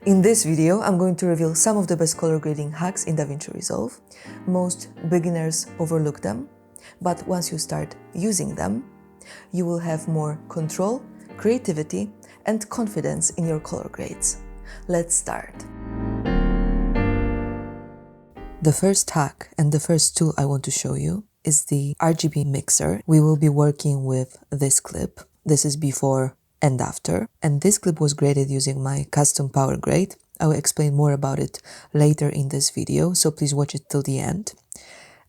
In this video, I'm going to reveal some of the best color grading hacks in DaVinci Resolve. Most beginners overlook them, but once you start using them, you will have more control, creativity, and confidence in your color grades. Let's start. The first hack and the first tool I want to show you is the RGB mixer. We will be working with this clip. This is before and after, and this clip was graded using my custom PowerGrade. I will explain more about it later in this video, so please watch it till the end.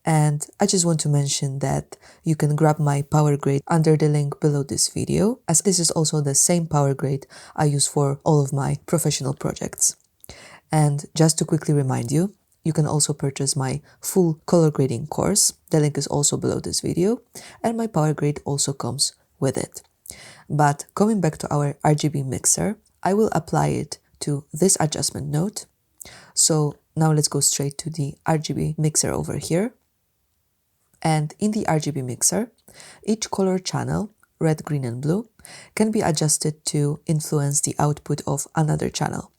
And I just want to mention that you can grab my PowerGrade under the link below this video, as this is also the same PowerGrade I use for all of my professional projects. And just to quickly remind you, you can also purchase my full color grading course. The link is also below this video, and my PowerGrade also comes with it. But coming back to our RGB mixer, I will apply it to this adjustment node. So now let's go straight to the RGB mixer over here. And in the RGB mixer, each color channel, red, green, and blue, can be adjusted to influence the output of another channel.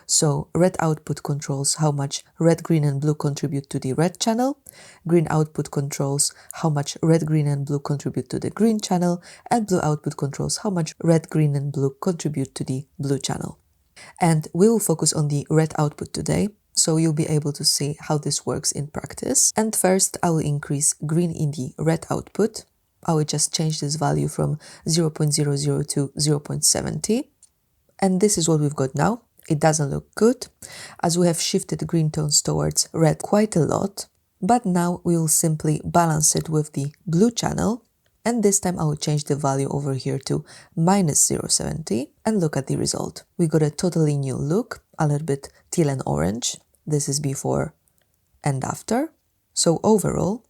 So red output controls how much red, green, and blue contribute to the red channel. Green output controls how much red, green, and blue contribute to the green channel. And blue output controls how much red, green, and blue contribute to the blue channel. And we will focus on the red output today, so you'll be able to see how this works in practice. And first, I will increase green in the red output. I will just change this value from 0.00 to 0.70. And this is what we've got now. It doesn't look good, as we have shifted green tones towards red quite a lot. But now we will simply balance it with the blue channel. And this time I will change the value over here to minus 0.70 and look at the result. We got a totally new look, a little bit teal and orange. This is before and after. So overall,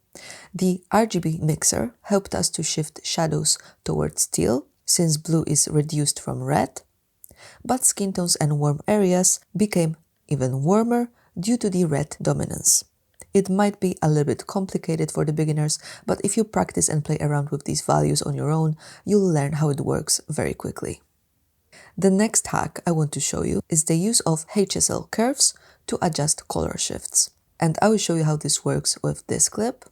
the RGB mixer helped us to shift shadows towards teal, since blue is reduced from red. But skin tones and warm areas became even warmer due to the red dominance. It might be a little bit complicated for the beginners, but if you practice and play around with these values on your own, you'll learn how it works very quickly. The next hack I want to show you is the use of HSL curves to adjust color shifts. And I will show you how this works with this clip.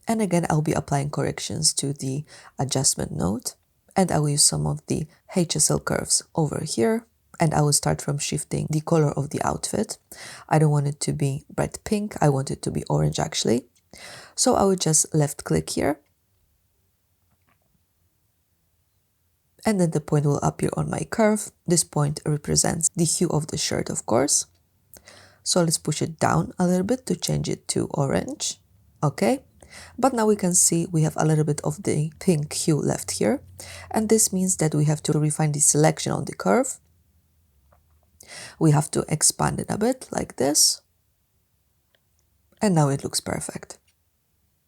And again, I'll be applying corrections to the adjustment node. And I will use some of the HSL curves over here. And I will start from shifting the color of the outfit. I don't want it to be bright pink, I want it to be orange actually. So I will just left click here. And then the point will appear on my curve. This point represents the hue of the shirt, of course. So let's push it down a little bit to change it to orange. Okay. But now we can see we have a little bit of the pink hue left here. And this means that we have to refine the selection on the curve. We have to expand it a bit like this. And now it looks perfect.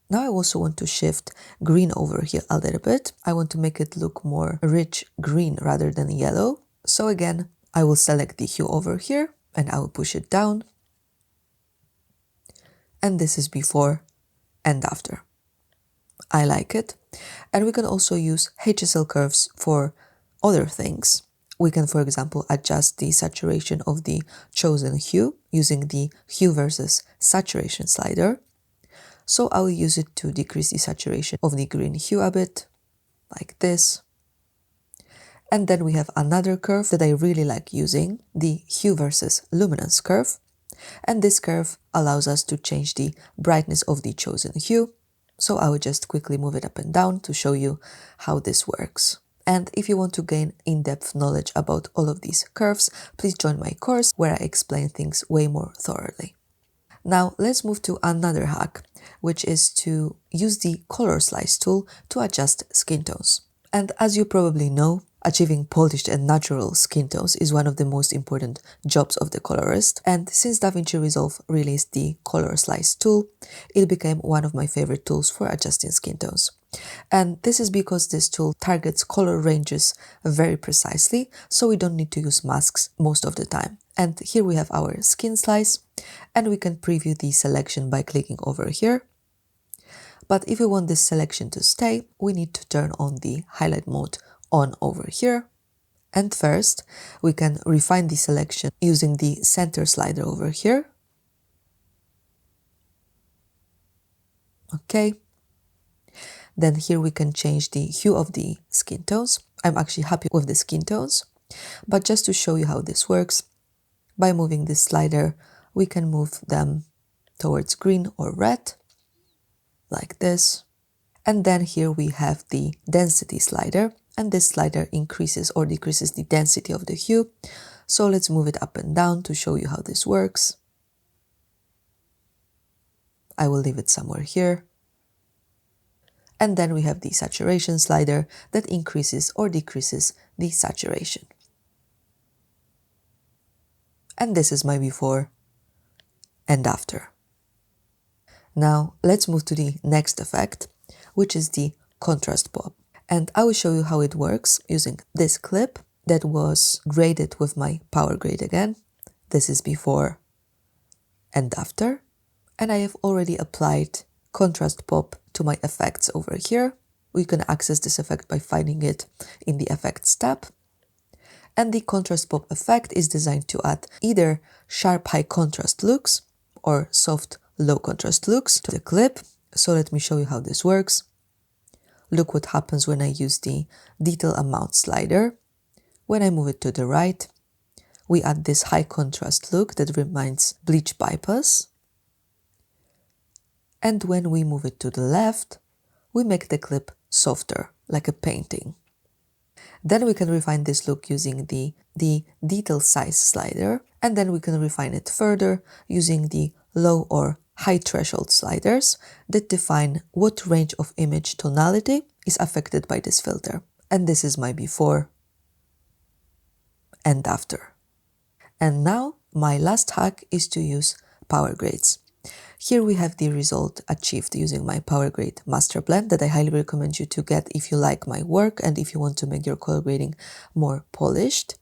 Now I also want to shift green over here a little bit. I want to make it look more rich green rather than yellow. So again, I will select the hue over here and I will push it down. And this is before and after. I like it. And we can also use HSL curves for other things. We can, for example, adjust the saturation of the chosen hue using the hue versus saturation slider. So I will use it to decrease the saturation of the green hue a bit, like this. And then we have another curve that I really like using, the hue versus luminance curve. And this curve allows us to change the brightness of the chosen hue. So I will just quickly move it up and down to show you how this works. And if you want to gain in-depth knowledge about all of these curves, please join my course where I explain things way more thoroughly. Now let's move to another hack, which is to use the color slice tool to adjust skin tones. And as you probably know, achieving polished and natural skin tones is one of the most important jobs of the colorist. And since DaVinci Resolve released the color slice tool, it became one of my favorite tools for adjusting skin tones. And this is because this tool targets color ranges very precisely, so we don't need to use masks most of the time. And here we have our skin slice, and we can preview the selection by clicking over here. But if we want this selection to stay, we need to turn on the highlight mode on over here. And first, we can refine the selection using the center slider over here. Okay. Then here we can change the hue of the skin tones. I'm actually happy with the skin tones, but just to show you how this works, by moving this slider, we can move them towards green or red, like this. And then here we have the density slider, and this slider increases or decreases the density of the hue. So let's move it up and down to show you how this works. I will leave it somewhere here. And then we have the saturation slider that increases or decreases the saturation. And this is my before and after. Now let's move to the next effect, which is the contrast pop. And I will show you how it works using this clip that was graded with my PowerGrade again. This is before and after. And I have already applied contrast pop to my effects over here. We can access this effect by finding it in the effects tab. And the contrast pop effect is designed to add either sharp high contrast looks or soft low contrast looks to the clip. So let me show you how this works. Look what happens when I use the detail amount slider. When I move it to the right, we add this high contrast look that reminds bleach bypass. And when we move it to the left, we make the clip softer, like a painting. Then we can refine this look using the detail size slider, and then we can refine it further using the low or high threshold sliders that define what range of image tonality is affected by this filter. And this is my before and after. And now my last hack is to use PowerGrades. Here we have the result achieved using my PowerGrade Master Blend that I highly recommend you to get if you like my work and if you want to make your color grading more polished.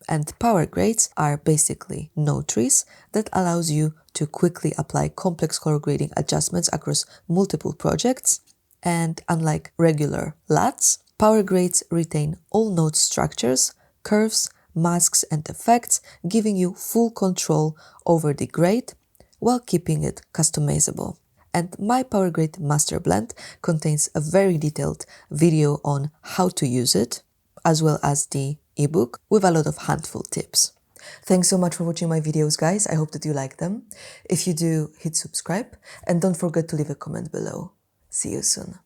And PowerGrades are basically notaries that allows you to quickly apply complex color grading adjustments across multiple projects. And unlike regular LUTs, PowerGrades retain all node structures, curves, masks and effects, giving you full control over the grade while keeping it customizable. And my PowerGrade Master Blend contains a very detailed video on how to use it, as well as the ebook with a lot of handful tips. Thanks so much for watching my videos, guys. I hope that you like them. If you do, hit subscribe and don't forget to leave a comment below. See you soon.